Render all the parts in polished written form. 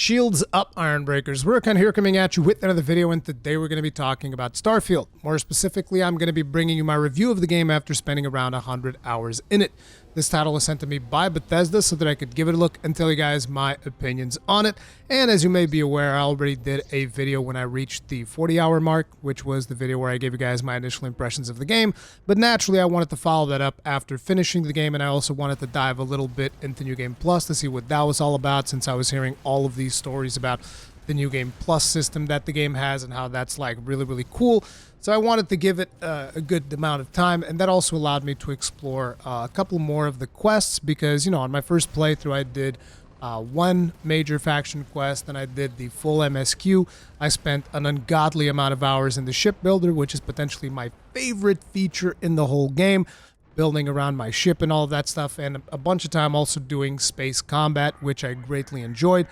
Shields up, Ironbreakers. Rurikhan here coming at you with another video, and today we're going to be talking about Starfield. More specifically, I'm going to be bringing you my review of the game after spending around 100 hours in it. This title was sent to me by Bethesda so that I could give it a look and tell you guys my opinions on it. And as you may be aware, I already did a video when I reached the 40-hour mark, which was the video where I gave you guys my initial impressions of the game. But naturally, I wanted to follow that up after finishing the game, and I also wanted to dive a little bit into New Game Plus to see what that was all about, since I was hearing all of these stories about the New Game Plus system that the game has and how that's like really cool. So I wanted to give it a good amount of time, and that also allowed me to explore a couple more of the quests because, you know, on my first playthrough I did one major faction quest, and I did the full MSQ. I spent an ungodly amount of hours in the shipbuilder, which is potentially my favorite feature in the whole game, building around my ship and all of that stuff, and a bunch of time also doing space combat, which I greatly enjoyed.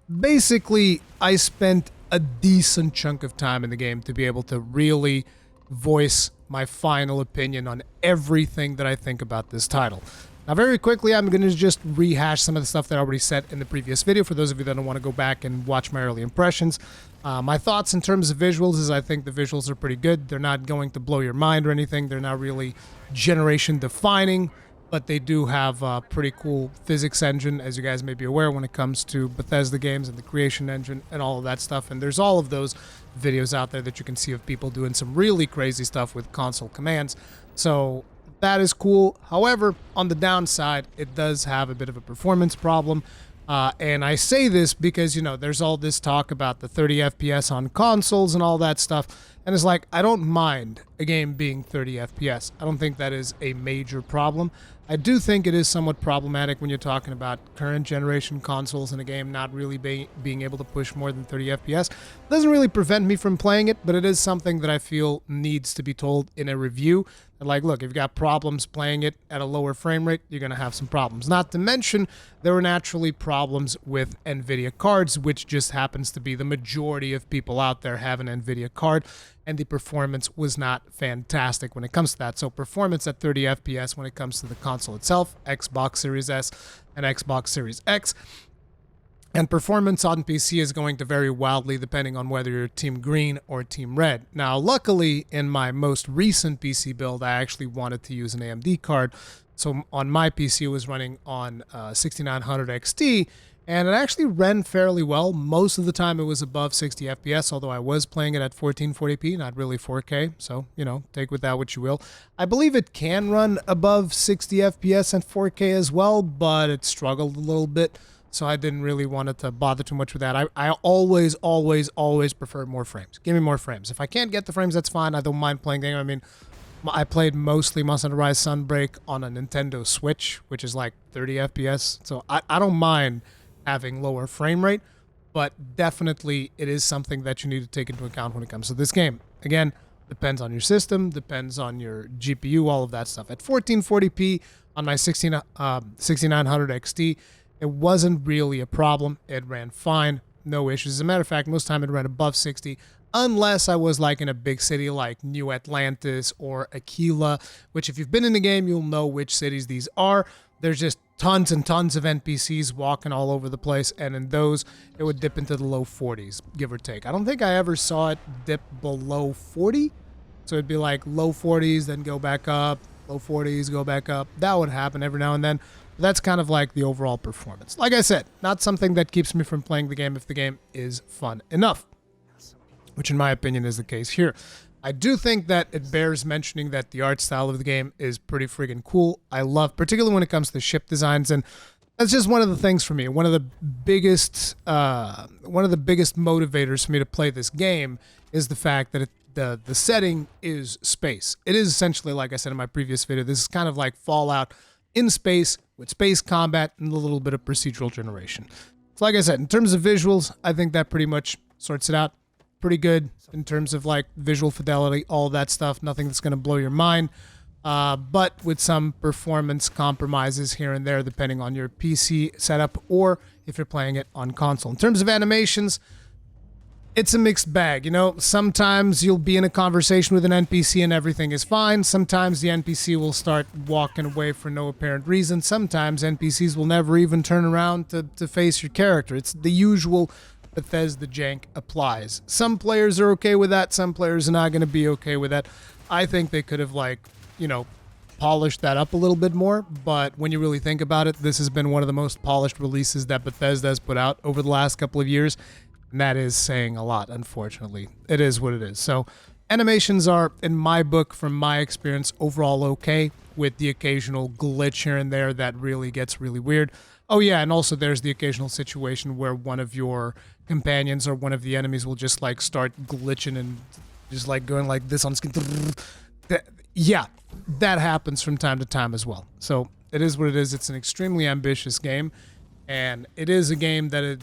Basically, I spent a decent chunk of time in the game to be able to really voice my final opinion on everything that I think about this title. Now, very quickly, I'm going to just rehash some of the stuff that I already said in the previous video for those of you that don't want to go back and watch my early impressions. My thoughts in terms of visuals is I think the visuals are pretty good. They're not going to blow your mind or anything. They're not really generation defining, but they do have a pretty cool physics engine, as you guys may be aware, when it comes to Bethesda games and the creation engine and all of that stuff. And there's all of those videos out there that you can see of people doing some really crazy stuff with console commands. So that is cool. However, on the downside, it does have a bit of a performance problem. And I say this because, you know, there's all this talk about the 30 FPS on consoles and all that stuff. And it's like, I don't mind a game being 30 FPS. I don't think that is a major problem. I do think it is somewhat problematic when you're talking about current generation consoles and a game not really being able to push more than 30 FPS. It doesn't really prevent me from playing it, but it is something that I feel needs to be told in a review. Like, look, if you've got problems playing it at a lower frame rate, you're going to have some problems. Not to mention, there were naturally problems with NVIDIA cards, which just happens to be the majority of people out there have an NVIDIA card, and the performance was not fantastic when it comes to that. So performance at 30 FPS when it comes to the console itself, Xbox Series S and Xbox Series X. And performance on PC is going to vary wildly depending on whether you're Team Green or Team Red. Now, luckily, in my most recent PC build, I actually wanted to use an AMD card. So on my PC, it was running on 6900 XT, and it actually ran fairly well. Most of the time, it was above 60 FPS, although I was playing it at 1440p, not really 4K. So, you know, take with that what you will. I believe it can run above 60 FPS and 4K as well, but it struggled a little bit. So I didn't really want it to bother too much with that. I always prefer more frames. Give me more frames. If I can't get the frames, that's fine. I don't mind playing the game. I mean, I played mostly Monster Hunter Rise Sunbreak on a Nintendo Switch, which is like 30 FPS. So I don't mind having lower frame rate, but definitely it is something that you need to take into account when it comes to this game. Again, depends on your system, depends on your GPU, all of that stuff. At 1440p on my 6900 XT, it wasn't really a problem. It ran fine, no issues. As a matter of fact, most time it ran above 60, unless I was like in a big city like New Atlantis or Aquila, which if you've been in the game, you'll know which cities these are. There's just tons and tons of NPCs walking all over the place, and in those, it would dip into the low 40s, give or take. I don't think I ever saw it dip below 40, so it'd be like low 40s, then go back up, low 40s, go back up. That would happen every now and then. That's kind of like the overall performance. Like I said, not something that keeps me from playing the game if the game is fun enough, which in my opinion is the case here. I do think that it bears mentioning that the art style of the game is pretty friggin' cool. I love, particularly when it comes to ship designs, and that's just one of the things for me. One of the biggest motivators for me to play this game is the fact that the setting is space. It is essentially, like I said in my previous video, this is kind of like Fallout in space with space combat and a little bit of procedural generation. So like I said, in terms of visuals, I think that pretty much sorts it out. Pretty good in terms of like visual fidelity, all that stuff. Nothing that's going to blow your mind, but with some performance compromises here and there depending on your PC setup or if you're playing it on console. In terms of animations, It's a mixed bag. You know, sometimes you'll be in a conversation with an NPC and everything is fine. Sometimes the NPC will start walking away for no apparent reason. Sometimes NPCs will never even turn around to face your character. It's the usual Bethesda jank applies. Some players are okay with that. Some players are not going to be okay with that. I think they could have, like, you know, polished that up a little bit more. But when you really think about it, this has been one of the most polished releases that Bethesda has put out over the last couple of years. And that is saying a lot, unfortunately. It is what it is. So animations are, in my book, from my experience, overall okay, with the occasional glitch here and there that really gets really weird. Oh yeah, and also there's the occasional situation where one of your companions or one of the enemies will just like start glitching and just like going like this on screen. Yeah, that happens from time to time as well. So it is what it is. It's an extremely ambitious game, and it is a game that,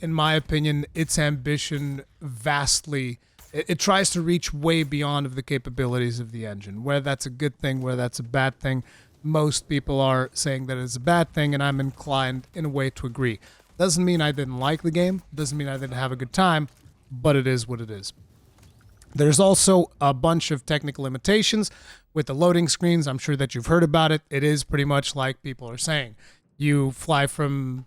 in my opinion, its ambition vastly, it tries to reach way beyond of the capabilities of the engine. Whether that's a good thing, whether that's a bad thing, most people are saying that it's a bad thing, and I'm inclined in a way to agree. Doesn't mean I didn't like the game, doesn't mean I didn't have a good time, but it is what it is. There's also a bunch of technical limitations with the loading screens. I'm sure that you've heard about it. It is pretty much like people are saying. You fly from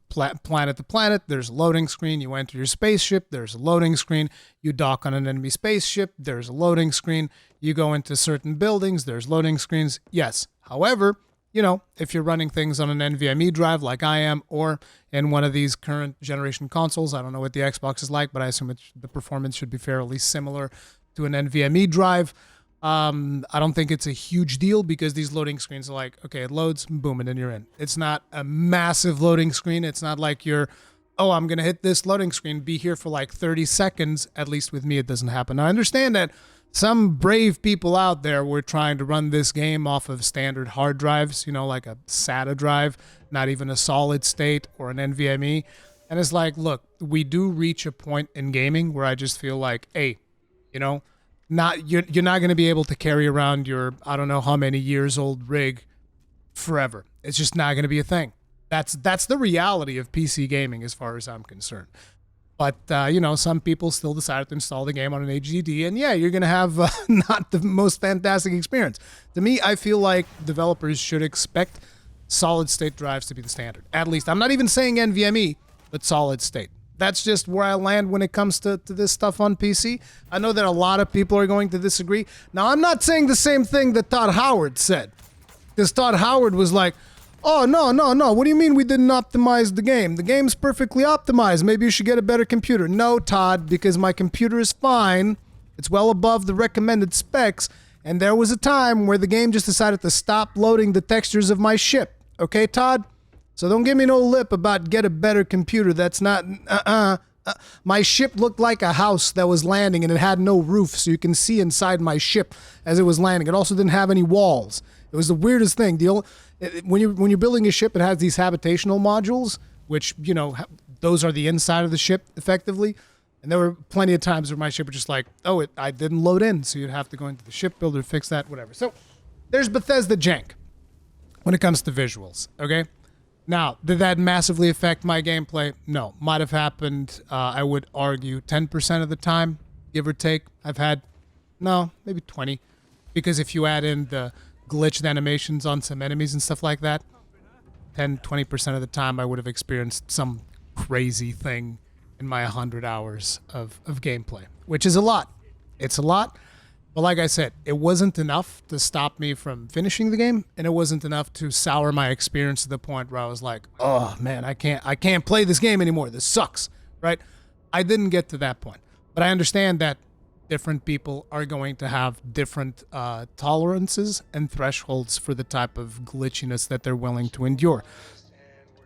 planet to planet, there's a loading screen. You enter your spaceship, there's a loading screen. You dock on an enemy spaceship, there's a loading screen. You go into certain buildings, there's loading screens. Yes. However, you know, if you're running things on an NVMe drive like I am, or in one of these current generation consoles, I don't know what the Xbox is like, but I assume the performance should be fairly similar to an NVMe drive. I don't think it's a huge deal because these loading screens are like, okay, it loads, boom, and then you're in. It's not a massive loading screen. It's not like you're, oh, I'm going to hit this loading screen, be here for like 30 seconds. At least with me, it doesn't happen. Now, I understand that some brave people out there were trying to run this game off of standard hard drives, you know, like a SATA drive, not even a solid state or an NVMe. And it's like, look, we do reach a point in gaming where I just feel like, hey, you know, you're not going to be able to carry around your, I don't know how many years old rig forever. It's just not going to be a thing. That's the reality of PC gaming as far as I'm concerned. But, you know, some people still decided to install the game on an HDD, and yeah, you're going to have not the most fantastic experience. To me, I feel like developers should expect solid-state drives to be the standard. At least, I'm not even saying NVMe, but solid-state. That's just where I land when it comes to this stuff on PC. I know that a lot of people are going to disagree. Now, I'm not saying the same thing that Todd Howard said, because Todd Howard was like, oh, no. What do you mean we didn't optimize the game? The game's perfectly optimized. Maybe you should get a better computer. No, Todd, because my computer is fine. It's well above the recommended specs. And there was a time where the game just decided to stop loading the textures of my ship. Okay, Todd? So don't give me no lip about get a better computer. That's not... My ship looked like a house that was landing and it had no roof, so you can see inside my ship as it was landing. It also didn't have any walls. It was the weirdest thing. When you're building a ship, it has these habitational modules, which, you know, those are the inside of the ship, effectively. And there were plenty of times where my ship was just like, oh, I didn't load in, so you'd have to go into the shipbuilder, fix that, whatever. So there's Bethesda jank when it comes to visuals, okay? Now, did that massively affect my gameplay? No. Might have happened, I would argue, 10% of the time, give or take. I've had, no, maybe 20. Because if you add in the glitched animations on some enemies and stuff like that, 10-20% of the time I would have experienced some crazy thing in my 100 hours of gameplay, which is a lot. It's a lot, but like I said, it wasn't enough to stop me from finishing the game, and it wasn't enough to sour my experience to the point where I was like, oh man, I can't play this game anymore. This sucks, right? I didn't get to that point, but I understand that different people are going to have different tolerances and thresholds for the type of glitchiness that they're willing to endure.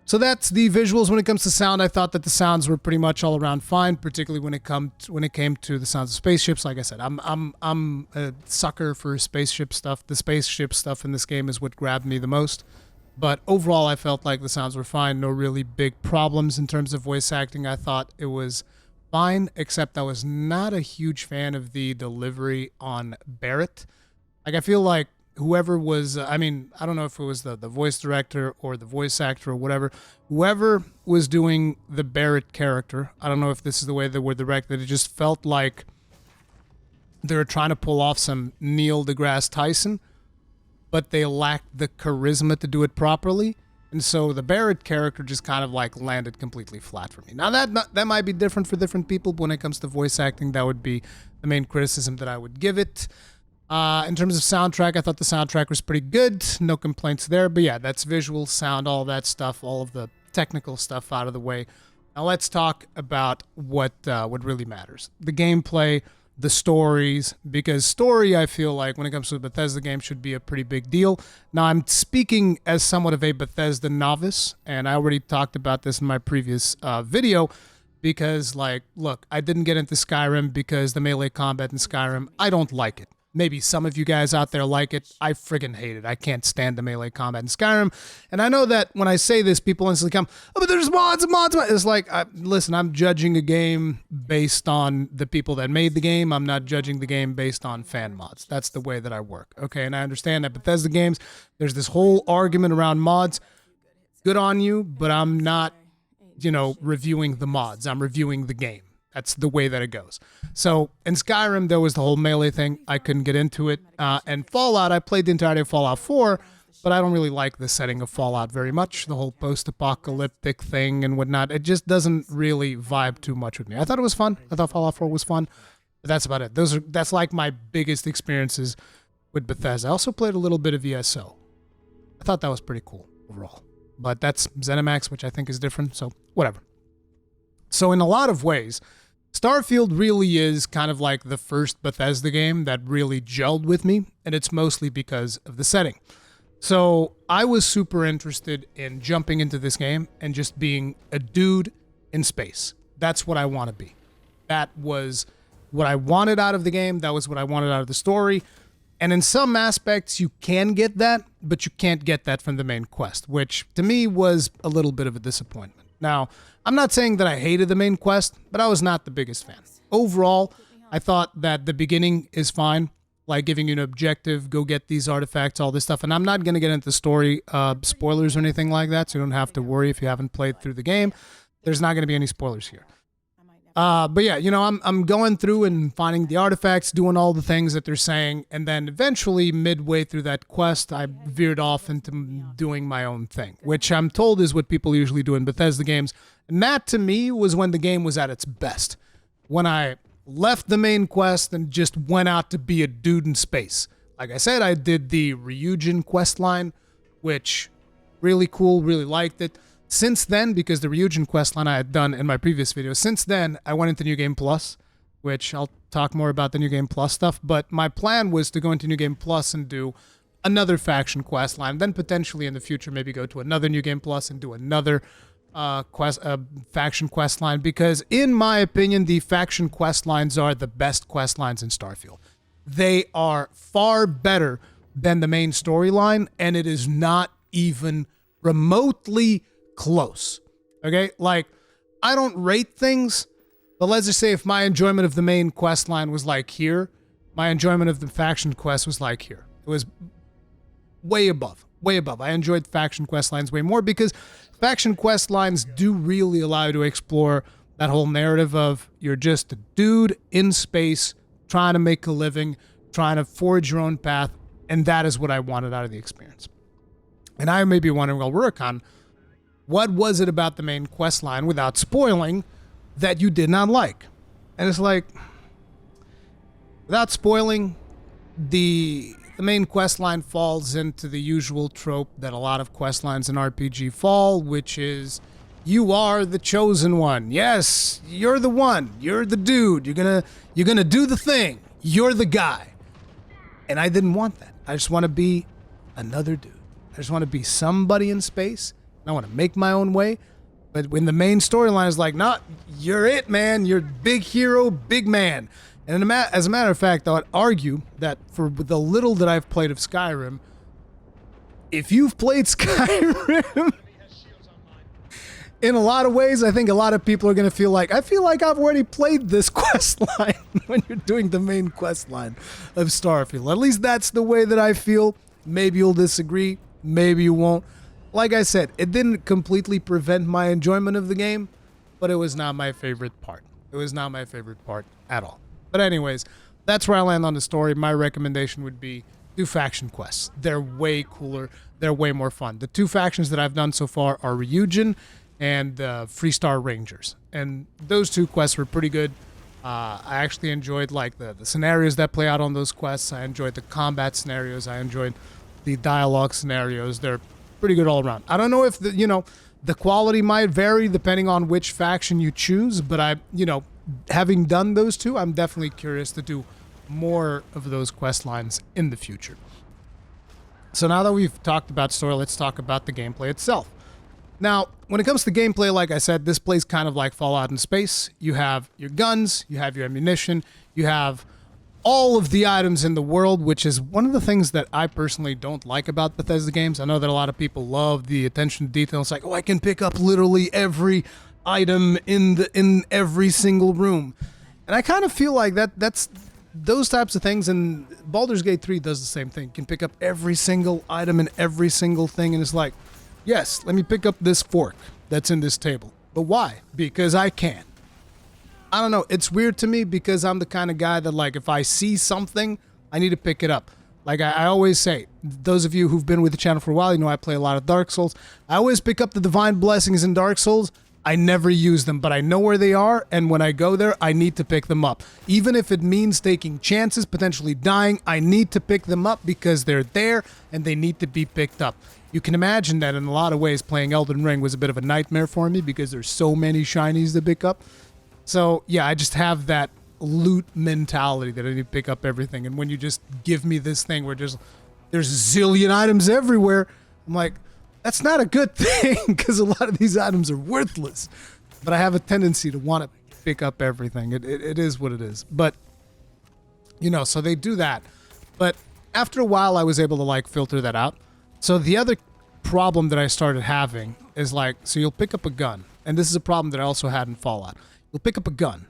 So that's the visuals. When it comes to sound, I thought that the sounds were pretty much all around fine, particularly when it came to the sounds of spaceships. Like I said, I'm a sucker for spaceship stuff. The spaceship stuff in this game is what grabbed me the most. But overall, I felt like the sounds were fine. No really big problems in terms of voice acting. I thought it was fine, except I was not a huge fan of the delivery on Barrett. Like, I feel like whoever was, I mean, I don't know if it was the voice director or the voice actor or whatever, whoever was doing the Barrett character, I don't know if this is the way they were directed, it just felt like they were trying to pull off some Neil deGrasse Tyson, but they lacked the charisma to do it properly. And so the Barrett character just kind of like landed completely flat for me. Now that might be different for different people, but when it comes to voice acting, that would be the main criticism that I would give it. In terms of soundtrack, I thought the soundtrack was pretty good. No complaints there. But yeah, that's visual, sound, all that stuff, all of the technical stuff out of the way. Now let's talk about what really matters. The gameplay, the stories, because story, I feel like when it comes to a Bethesda game, should be a pretty big deal. Now, I'm speaking as somewhat of a Bethesda novice, and I already talked about this in my previous video, because, like, look, I didn't get into Skyrim because the melee combat in Skyrim, I don't like it. Maybe some of you guys out there like it. I friggin' hate it. I can't stand the melee combat in Skyrim. And I know that when I say this, people instantly come, oh, but there's mods. It's like, listen, I'm judging a game based on the people that made the game. I'm not judging the game based on fan mods. That's the way that I work. Okay, and I understand that Bethesda games, there's this whole argument around mods. Good on you, but I'm not, reviewing the mods. I'm reviewing the game. That's the way that it goes. So in Skyrim, there was the whole melee thing. I couldn't get into it. And Fallout, I played the entirety of Fallout 4, but I don't really like the setting of Fallout very much. The whole post-apocalyptic thing and whatnot. It just doesn't really vibe too much with me. I thought it was fun. I thought Fallout 4 was fun. But that's about it. That's like my biggest experiences with Bethesda. I also played a little bit of ESO. I thought that was pretty cool overall. But that's ZeniMax, which I think is different. So whatever. So in a lot of ways, Starfield really is kind of like the first Bethesda game that really gelled with me, and it's mostly because of the setting. So I was super interested in jumping into this game and just being a dude in space. That's what I want to be. That was what I wanted out of the game. That was what I wanted out of the story. And in some aspects, you can get that, but you can't get that from the main quest, which to me was a little bit of a disappointment. Now, I'm not saying that I hated the main quest, but I was not the biggest fan. Overall, I thought that the beginning is fine, like giving you an objective, go get these artifacts, all this stuff. And I'm not going to get into story spoilers or anything like that, so you don't have to worry if you haven't played through the game. There's not going to be any spoilers here. But yeah, I'm going through and finding the artifacts, doing all the things that they're saying, and then eventually midway through that quest, I veered off into doing my own thing, which I'm told is what people usually do in Bethesda games. And that, to me, was when the game was at its best. When I left the main quest and just went out to be a dude in space. Like I said, I did the Ryujin quest line, which really cool, really liked it. Since then, because the Ryujin questline I had done in my previous video, since then, I went into New Game Plus, which I'll talk more about the New Game Plus stuff, but my plan was to go into New Game Plus and do another faction questline, then potentially in the future maybe go to another New Game Plus and do another faction questline, because in my opinion, the faction questlines are the best questlines in Starfield. They are far better than the main storyline, and it is not even remotely close. Okay, like, I don't rate things, but let's just say if my enjoyment of the main quest line was like here, my enjoyment of the faction quest was like here. It was way above. I enjoyed faction quest lines way more because faction quest lines do really allow you to explore that whole narrative of you're just a dude in space trying to make a living, trying to forge your own path, and that is what I wanted out of the experience. And I may be wondering, well, Rurikhan, what was it about the main quest line, without spoiling, that you did not like? And it's like, without spoiling, the main quest line falls into the usual trope that a lot of quest lines in RPG fall, which is, you are the chosen one. Yes, you're the one. You're the dude. You're gonna do the thing. You're the guy. And I didn't want that. I just want to be another dude. I just want to be somebody in space. I want to make my own way. But when the main storyline is like, nah, you're it, man. You're big hero, big man. And as a matter of fact, I would argue that for the little that I've played of Skyrim, if you've played Skyrim, in a lot of ways, I think a lot of people are going to feel like, I feel like I've already played this quest line when you're doing the main quest line of Starfield. At least that's the way that I feel. Maybe you'll disagree, maybe you won't. Like I said, it didn't completely prevent my enjoyment of the game, but it was not my favorite part. It was not my favorite part at all. But anyways, that's where I land on the story. My recommendation would be do faction quests. They're way cooler. They're way more fun. The two factions that I've done so far are Ryujin and Freestar Rangers. And those two quests were pretty good. I actually enjoyed like the scenarios that play out on those quests. I enjoyed the combat scenarios. I enjoyed the dialogue scenarios. They're pretty good all around. I don't know if the quality might vary depending on which faction you choose, but having done those two, I'm definitely curious to do more of those quest lines in the future. So now that we've talked about story, let's talk about the gameplay itself. Now, when it comes to gameplay, like I said, this plays kind of like Fallout in space. You have your guns, you have your ammunition, you have all of the items in the world, which is one of the things that I personally don't like about Bethesda games. I know that a lot of people love the attention to detail. It's like, oh, I can pick up literally every item in every single room. And I kind of feel like that's those types of things, and Baldur's Gate 3 does the same thing. You can pick up every single item and every single thing, and it's like, yes, let me pick up this fork that's in this table. But why? Because I can. I don't know. It's weird to me because I'm the kind of guy that, like, if I see something, I need to pick it up. Like I always say, those of you who've been with the channel for a while, you know I play a lot of Dark Souls. I always pick up the Divine Blessings in Dark Souls. I never use them, but I know where they are, and when I go there, I need to pick them up. Even if it means taking chances, potentially dying, I need to pick them up because they're there, and they need to be picked up. You can imagine that in a lot of ways, playing Elden Ring was a bit of a nightmare for me because there's so many shinies to pick up. So, yeah, I just have that loot mentality that I need to pick up everything, and when you just give me this thing where there's a zillion items everywhere, I'm like, that's not a good thing because a lot of these items are worthless. But I have a tendency to want to pick up everything. It is what it is. But, so they do that. But after a while, I was able to, like, filter that out. So the other problem that I started having is, like, so you'll pick up a gun. And this is a problem that I also had in Fallout. You'll pick up a gun.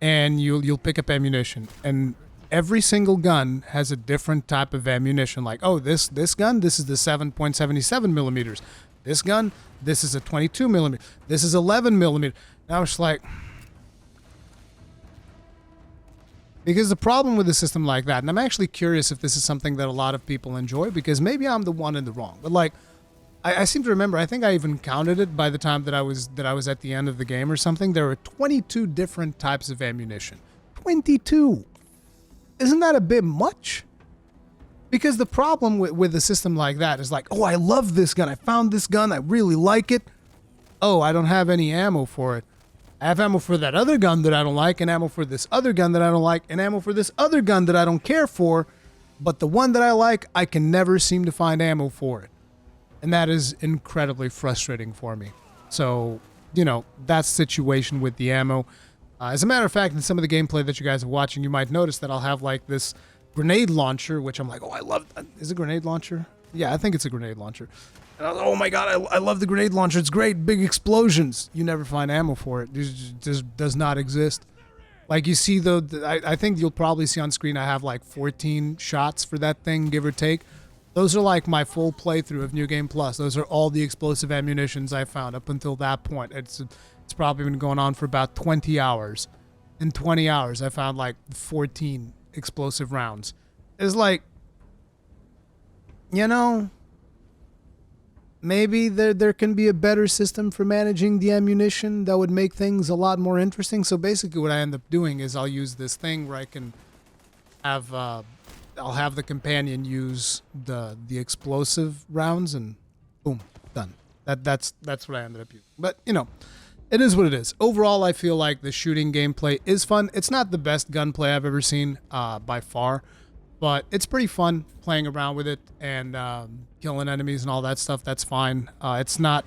And you'll pick up ammunition. And every single gun has a different type of ammunition. Like, oh, this gun, this is the 7.77 millimeters. This gun, this is a 22 millimeter. This is 11 millimeter. And I was like, because the problem with a system like that, and I'm actually curious if this is something that a lot of people enjoy, because maybe I'm the one in the wrong. But like, I seem to remember, I think I even counted it by the time that I was at the end of the game or something. There were 22 different types of ammunition. 22. Isn't that a bit much? Because the problem with a system like that is like, oh, I love this gun. I found this gun. I really like it. Oh, I don't have any ammo for it. I have ammo for that other gun that I don't like, and ammo for this other gun that I don't like, and ammo for this other gun that I don't care for. But the one that I like, I can never seem to find ammo for it. And that is incredibly frustrating for me. So, that's the situation with the ammo. As a matter of fact, in some of the gameplay that you guys are watching, you might notice that I'll have like this grenade launcher, which I'm like, oh, I love. Is it a grenade launcher? Yeah, I think it's a grenade launcher. And I was, oh my god, I love the grenade launcher. It's great, big explosions. You never find ammo for it. It just does not exist. Like you see, though, I think you'll probably see on screen I have like 14 shots for that thing, give or take. Those are like my full playthrough of New Game Plus. Those are all the explosive ammunitions I found up until that point. It's probably been going on for about 20 hours. In 20 hours, I found like 14 explosive rounds. It's like, maybe there can be a better system for managing the ammunition that would make things a lot more interesting. So basically what I end up doing is I'll use this thing where I can have, I'll have the companion use the explosive rounds and boom, done. That's what I ended up using. But, it is what it is. Overall, I feel like the shooting gameplay is fun. It's not the best gunplay I've ever seen by far, but it's pretty fun playing around with it and killing enemies and all that stuff. That's fine. It's not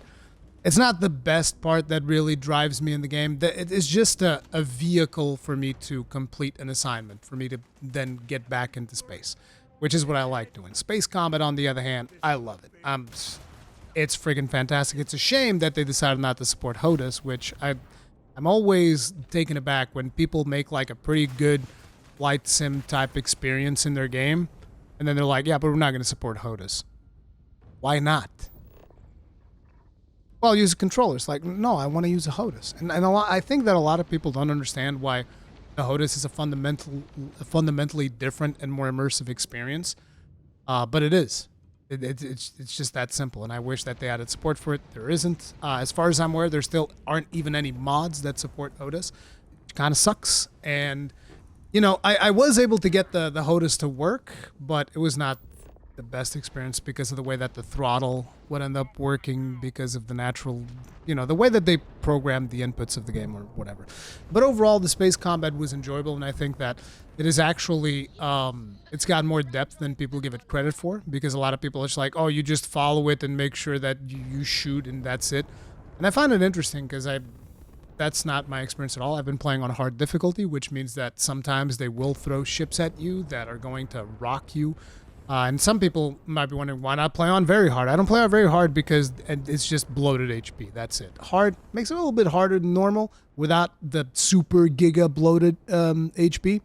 the best part that really drives me in the game. It is just a vehicle for me to complete an assignment, for me to then get back into space, which is what I like doing. Space combat, on the other hand, I love it. It's friggin' fantastic. It's a shame that they decided not to support HOTAS, which I'm always taken aback when people make like a pretty good flight sim type experience in their game, And then they're like, yeah, but we're not going to support HOTAS. Why not? Well, I'll use a controller. It's like, no, I want to use a HOTAS. And I think that a lot of people don't understand why the HOTAS is a fundamentally different and more immersive experience. But it is. It's just that simple, and I wish that they added support for it. There isn't. As far as I'm aware, there still aren't even any mods that support HOTAS, which kind of sucks. And, you know, I was able to get the HOTAS to work, but it was not the best experience because of the way that the throttle would end up working because of the natural, you know, the way that they programmed the inputs of the game or whatever. But overall, the space combat was enjoyable, and I think that it is actually, it's got more depth than people give it credit for, because a lot of people are just like, oh, you just follow it and make sure that you shoot and that's it. And I find it interesting because that's not my experience at all. I've been playing on hard difficulty, which means that sometimes they will throw ships at you that are going to rock you. And some people might be wondering, why not play on very hard? I don't play on very hard because it's just bloated HP. That's it. Hard makes it a little bit harder than normal without the super giga bloated HP.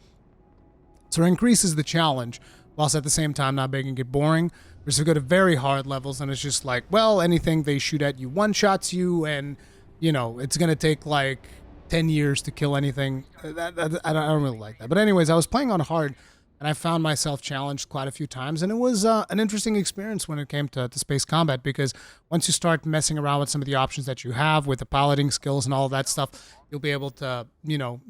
So it increases the challenge, whilst at the same time not making it boring. Whereas if you go to very hard levels, and it's just like, well, anything they shoot at you one-shots you, and, you know, it's going to take like 10 years to kill anything. I don't really like that. But anyways, I was playing on hard, and I found myself challenged quite a few times, and it was an interesting experience when it came to space combat, because once you start messing around with some of the options that you have with the piloting skills and all of that stuff, you'll be able to, you know,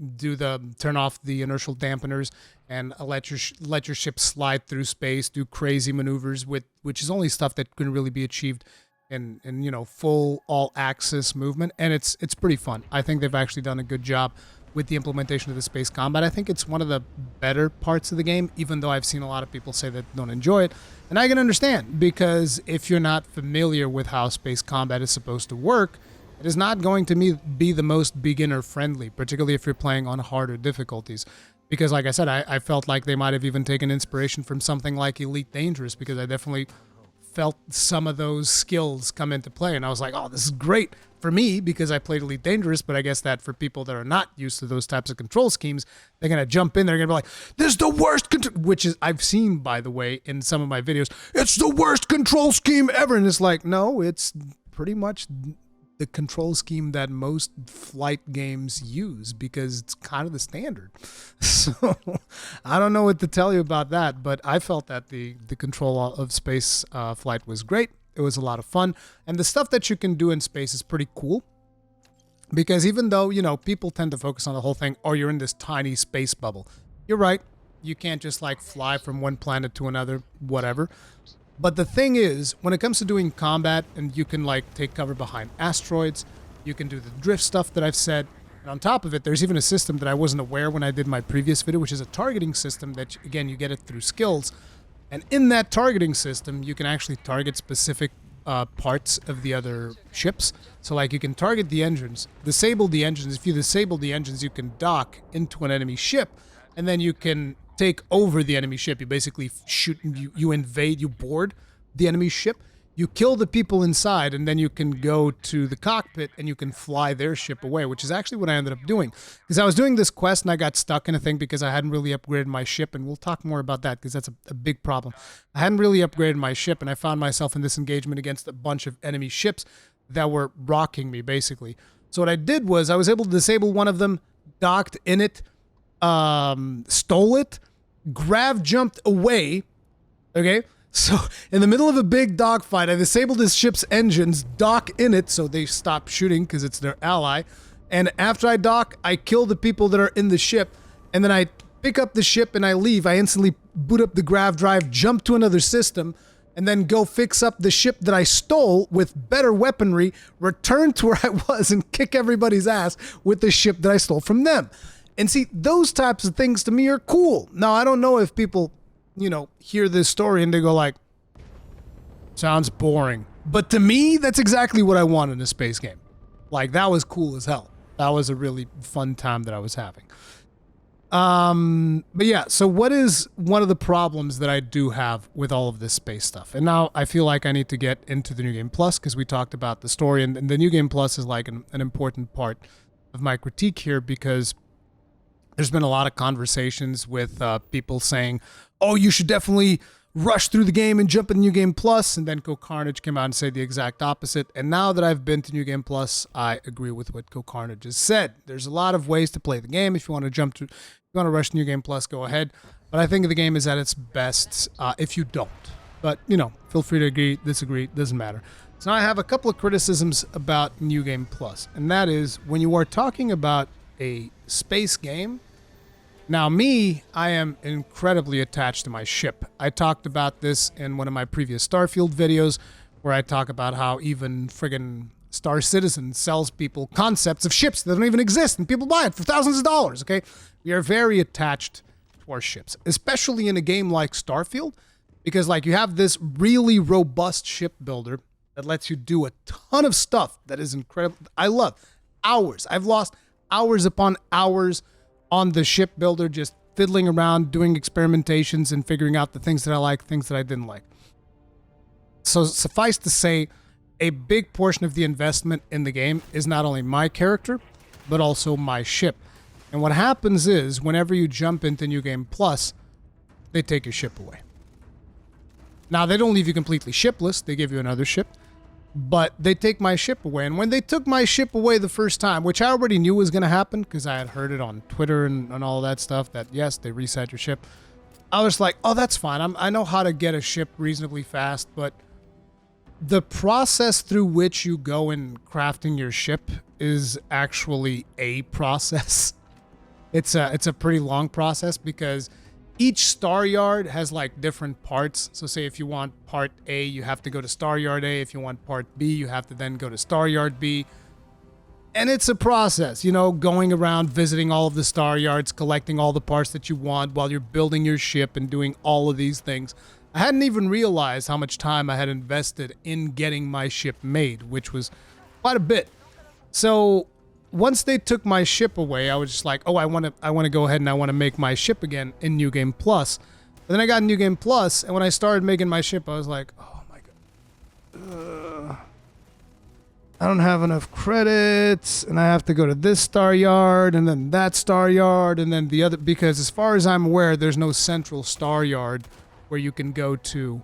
turn off the inertial dampeners and let your ship slide through space, do crazy maneuvers, which is only stuff that can really be achieved in you know, full all-axis movement, and it's pretty fun. I think they've actually done a good job with the implementation of the space combat. I think it's one of the better parts of the game, even though I've seen a lot of people say that don't enjoy it. And I can understand, because if you're not familiar with how space combat is supposed to work, it is not going to be the most beginner-friendly, particularly if you're playing on harder difficulties. Because like I said, I felt like they might have even taken inspiration from something like Elite Dangerous, because I definitely felt some of those skills come into play. And I was like, oh, this is great for me because I played Elite Dangerous, but I guess that for people that are not used to those types of control schemes, they're going to jump in, they're going to be like, this is the worst control, which is, I've seen, by the way, in some of my videos, it's the worst control scheme ever. And it's like, no, it's pretty much the control scheme that most flight games use, because it's kind of the standard. So I don't know what to tell you about that, but I felt that the control of space flight was great. It was a lot of fun, and the stuff that you can do in space is pretty cool, because even though, you know, people tend to focus on the whole thing, or you're in this tiny space bubble, you're right, you can't just like fly from one planet to another, whatever. But the thing is, when it comes to doing combat, and you can like take cover behind asteroids, you can do the drift stuff that I've said, and on top of it, there's even a system that I wasn't aware when I did my previous video, which is a targeting system that, again, you get it through skills. And in that targeting system, you can actually target specific parts of the other ships. So like you can target the engines, disable the engines. If you disable the engines, you can dock into an enemy ship, and then you can take over the enemy ship. You basically shoot, you invade, you board the enemy ship, you kill the people inside, and then you can go to the cockpit and you can fly their ship away, which is actually what I ended up doing. Because I was doing this quest and I got stuck in a thing because I hadn't really upgraded my ship, and we'll talk more about that because that's a big problem. I hadn't really upgraded my ship, and I found myself in this engagement against a bunch of enemy ships that were rocking me, basically. So what I did was I was able to disable one of them, docked in it, stole it, grav jumped away, okay? So in the middle of a big dogfight, I disabled his ship's engines, dock in it so they stop shooting because it's their ally. And after I dock, I kill the people that are in the ship, and then I pick up the ship and I leave. I instantly boot up the grav drive, jump to another system, and then go fix up the ship that I stole with better weaponry, return to where I was, and kick everybody's ass with the ship that I stole from them. And see, those types of things to me are cool. Now, I don't know if people, you know, hear this story and they go like, sounds boring. But to me, that's exactly what I want in a space game. Like, that was cool as hell. That was a really fun time that I was having. But yeah, so what is one of the problems that I do have with all of this space stuff? And now I feel like I need to get into the New Game Plus, because we talked about the story, and the New Game Plus is like an important part of my critique here, because there's been a lot of conversations with people saying, oh, you should definitely rush through the game and jump in New Game Plus, and then Go Carnage came out and said the exact opposite. And now that I've been to New Game Plus, I agree with what Go Carnage has said. There's a lot of ways to play the game. If you want to if you want to rush New Game Plus, go ahead. But I think the game is at its best if you don't. But, feel free to agree, disagree, doesn't matter. So now I have a couple of criticisms about New Game Plus, and that is when you are talking about a space game. Now me, I am incredibly attached to my ship. I talked about this in one of my previous Starfield videos where I talk about how even friggin' Star Citizen sells people concepts of ships that don't even exist and people buy it for thousands of dollars, okay? We are very attached to our ships, especially in a game like Starfield, because you have this really robust ship builder that lets you do a ton of stuff that is incredible. I love hours. I've lost hours upon hours on the ship builder, just fiddling around, doing experimentations and figuring out the things that I like, things that I didn't like. So suffice to say, a big portion of the investment in the game is not only my character, but also my ship. And what happens is, whenever you jump into New Game Plus, they take your ship away. Now, they don't leave you completely shipless. They give you another ship. But they take my ship away. And when they took my ship away the first time, which I already knew was going to happen because I had heard it on Twitter and all that stuff, that yes, they reset your ship. I was like, oh, that's fine. I know how to get a ship reasonably fast, but the process through which you go in crafting your ship is actually a process. It's a pretty long process because each star yard has different parts. So say if you want part A, you have to go to star yard A. If you want part B, you have to then go to star yard B. And it's a process, going around visiting all of the star yards, collecting all the parts that you want while you're building your ship and doing all of these things. I hadn't even realized how much time I had invested in getting my ship made, which was quite a bit. So once they took my ship away, I was just like, oh, I want to go ahead and I want to make my ship again in New Game Plus. But then I got New Game Plus, and when I started making my ship, I was like, oh my god, I don't have enough credits, and I have to go to this star yard, and then that star yard, and then the other, because as far as I'm aware, there's no central star yard where you can go to.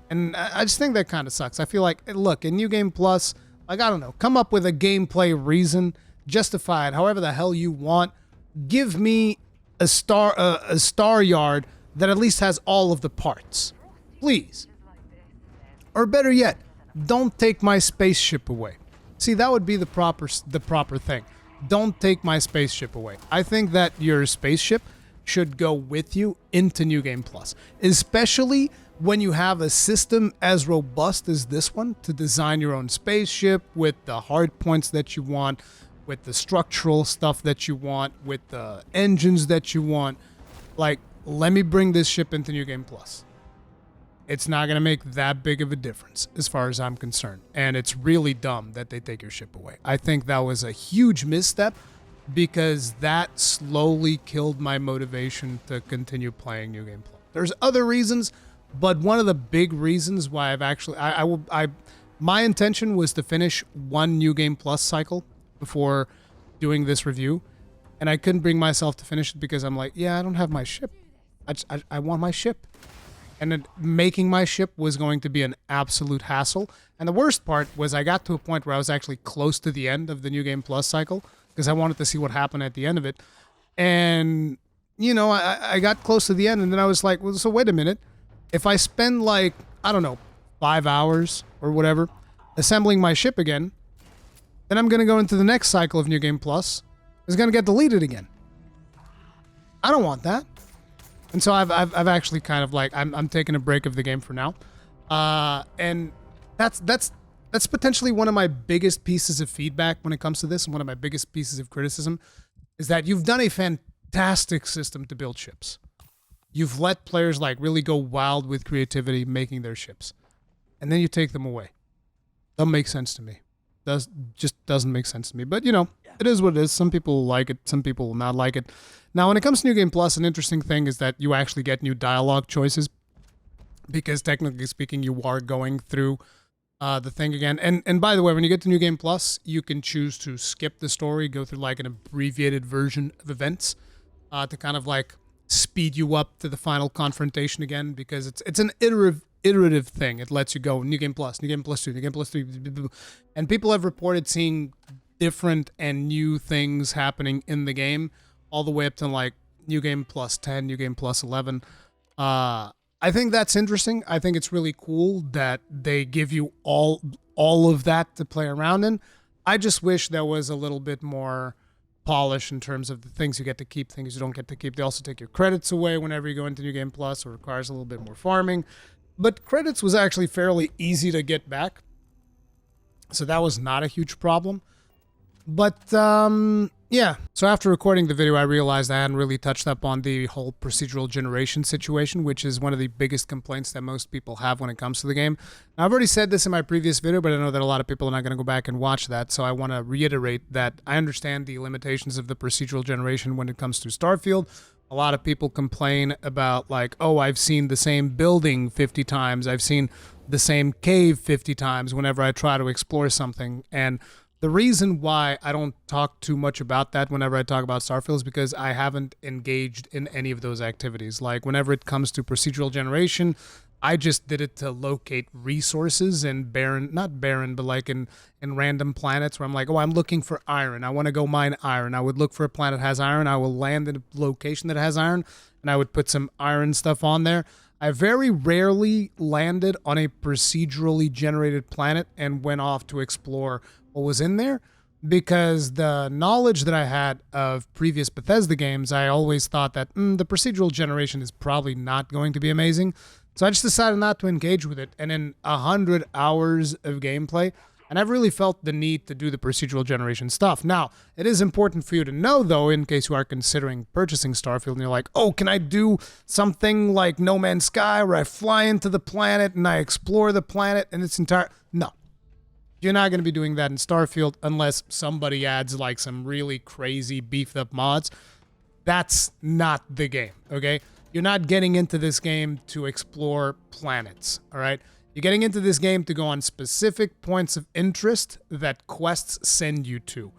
And I just think that kind of sucks. I feel like, look, in New Game Plus, I don't know, come up with a gameplay reason, justify it however the hell you want. Give me a star yard that at least has all of the parts, please. Or better yet, don't take my spaceship away. See, that would be the proper thing. Don't take my spaceship away. I think that your spaceship should go with you into New Game Plus, especially when you have a system as robust as this one to design your own spaceship with the hard points that you want, with the structural stuff that you want, with the engines that you want. Let me bring this ship into New Game Plus. It's not going to make that big of a difference as far as I'm concerned. And it's really dumb that they take your ship away. I think that was a huge misstep because that slowly killed my motivation to continue playing New Game Plus. There's other reasons, but one of the big reasons why I've actually, my intention was to finish one New Game Plus cycle before doing this review, and I couldn't bring myself to finish it because I'm like, yeah, I don't have my ship. I want my ship. And then making my ship was going to be an absolute hassle. And the worst part was I got to a point where I was actually close to the end of the New Game Plus cycle because I wanted to see what happened at the end of it. And, I got close to the end, and then I was like, well, so wait a minute. If I spend 5 hours or whatever assembling my ship again, then I'm going to go into the next cycle of New Game Plus. It's going to get deleted again. I don't want that. And so I've actually kind of I'm taking a break of the game for now. And that's potentially one of my biggest pieces of feedback when it comes to this, and one of my biggest pieces of criticism is that you've done a fantastic system to build ships. You've let players really go wild with creativity making their ships. And then you take them away. Doesn't make sense to me. Just doesn't make sense to me. But, it is what it is. Some people like it. Some people will not like it. Now, when it comes to New Game Plus, an interesting thing is that you actually get new dialogue choices because technically speaking, you are going through the thing again. And by the way, when you get to New Game Plus, you can choose to skip the story, go through an abbreviated version of events to kind of speed you up to the final confrontation again, because it's an iterative thing. It lets you go new game plus 2, new game plus 3, and people have reported seeing different and new things happening in the game, all the way up to like new game plus 10, new game plus 11. I think that's interesting. I think it's really cool that they give you all of that to play around in. I just wish there was a little bit more polish in terms of the things you get to keep, things you don't get to keep. They also take your credits away whenever you go into New Game Plus, or requires a little bit more farming. But credits was actually fairly easy to get back, so that was not a huge problem. But yeah, so after recording the video, I realized I hadn't really touched up on the whole procedural generation situation, which is one of the biggest complaints that most people have when it comes to the game. Now, I've already said this in my previous video, but I know that a lot of people are not going to go back and watch that, so I want to reiterate that I understand the limitations of the procedural generation when it comes to Starfield. A lot of people complain about, like, oh, I've seen the same building 50 times, I've seen the same cave 50 times whenever I try to explore something, and the reason why I don't talk too much about that whenever I talk about Starfield is because I haven't engaged in any of those activities. Like, whenever it comes to procedural generation, I just did it to locate resources in not barren, but like in random planets where I'm like, oh, I'm looking for iron. I want to go mine iron. I would look for a planet that has iron. I will land in a location that has iron, and I would put some iron stuff on there. I very rarely landed on a procedurally generated planet and went off to explore what was in there, because the knowledge that I had of previous Bethesda games, I always thought that the procedural generation is probably not going to be amazing. So I just decided not to engage with it. And in 100 hours of gameplay, I never really felt the need to do the procedural generation stuff. Now, it is important for you to know, though, in case you are considering purchasing Starfield and you're like, oh, can I do something like No Man's Sky where I fly into the planet and I explore the planet and its entire... No. You're not going to be doing that in Starfield unless somebody adds like some really crazy beefed up mods. That's not the game, okay? You're not getting into this game to explore planets, all right? You're getting into this game to go on specific points of interest that quests send you to.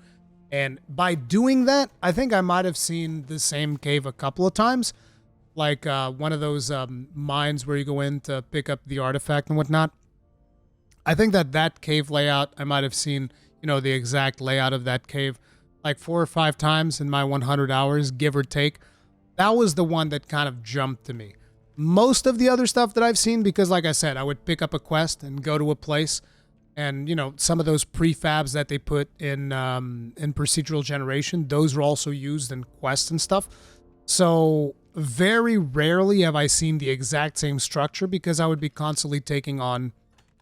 And by doing that, I think I might have seen the same cave a couple of times. Like one of those mines where you go in to pick up the artifact and whatnot. I think that cave layout, I might have seen, you know, the exact layout of that cave like 4 or 5 times in my 100 hours, give or take. That was the one that kind of jumped to me. Most of the other stuff that I've seen, because like I said, I would pick up a quest and go to a place, and, you know, some of those prefabs that they put in procedural generation, those are also used in quests and stuff. So very rarely have I seen the exact same structure, because I would be constantly taking on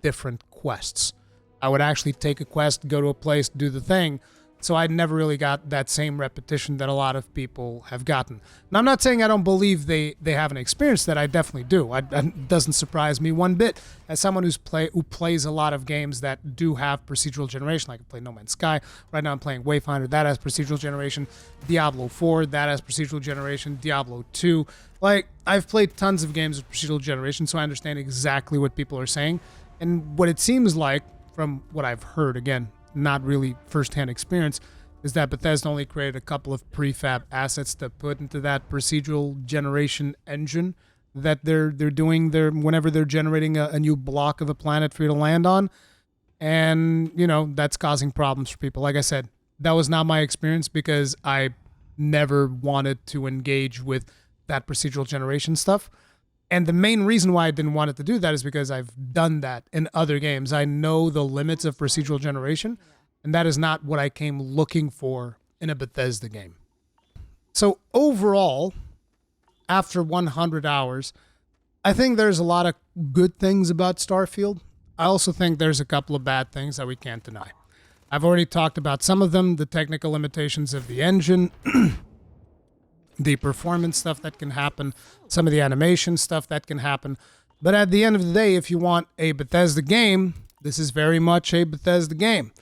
different quests. I would actually take a quest, go to a place, do the thing. So I never really got that same repetition that a lot of people have gotten. Now, I'm not saying I don't believe they haven't experienced that. I definitely do. It doesn't surprise me one bit. As someone who plays a lot of games that do have procedural generation, like I play No Man's Sky. Right now I'm playing Wayfinder, that has procedural generation. Diablo 4, that has procedural generation. Diablo 2. Like, I've played tons of games with procedural generation, so I understand exactly what people are saying. And what it seems like, from what I've heard, again, not really first-hand experience, is that Bethesda only created a couple of prefab assets to put into that procedural generation engine that they're doing whenever they're generating a new block of a planet for you to land on. And, you know, that's causing problems for people. Like I said, that was not my experience, because I never wanted to engage with that procedural generation stuff. And the main reason why I didn't want it to do that is because I've done that in other games. I know the limits of procedural generation, and that is not what I came looking for in a Bethesda game. So overall, after 100 hours, I think there's a lot of good things about Starfield. I also think there's a couple of bad things that we can't deny. I've already talked about some of them, the technical limitations of the engine, the performance stuff that can happen, some of the animation stuff that can happen. But at the end of the day, if you want a Bethesda game, this is very much a Bethesda game.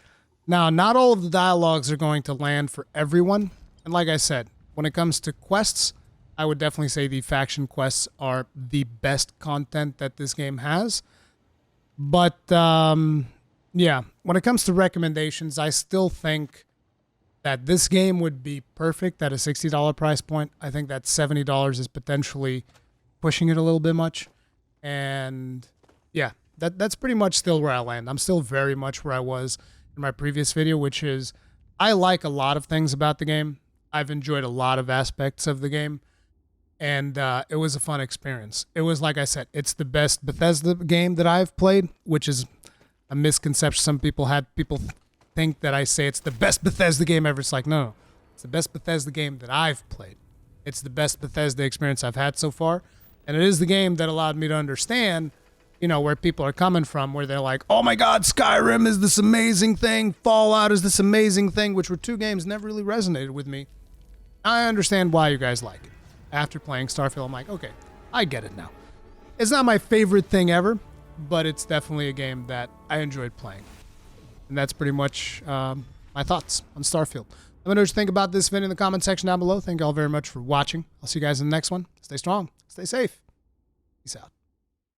Now, not all of the dialogues are going to land for everyone. And like I said, when it comes to quests, I would definitely say the faction quests are the best content that this game has. But, yeah, when it comes to recommendations, I still think that this game would be perfect at a $60 price point. I think that $70 is potentially pushing it a little bit much. And yeah, that's pretty much still where I land. I'm still very much where I was in my previous video, which is I like a lot of things about the game. I've enjoyed a lot of aspects of the game. And it was a fun experience. It was, like I said, it's the best Bethesda game that I've played, which is a misconception some people had. People think that I say it's the best Bethesda game ever. It's like, no, it's the best Bethesda game that I've played. It's the best Bethesda experience I've had so far. And it is the game that allowed me to understand, you know, where people are coming from, where they're like, oh my God, Skyrim is this amazing thing. Fallout is this amazing thing, which were two games never really resonated with me. I understand why you guys like it. After playing Starfield, I'm like, okay, I get it now. It's not my favorite thing ever, but it's definitely a game that I enjoyed playing. And that's pretty much my thoughts on Starfield. Let me know what you think about this video in the comment section down below. Thank you all very much for watching. I'll see you guys in the next one. Stay strong. Stay safe. Peace out.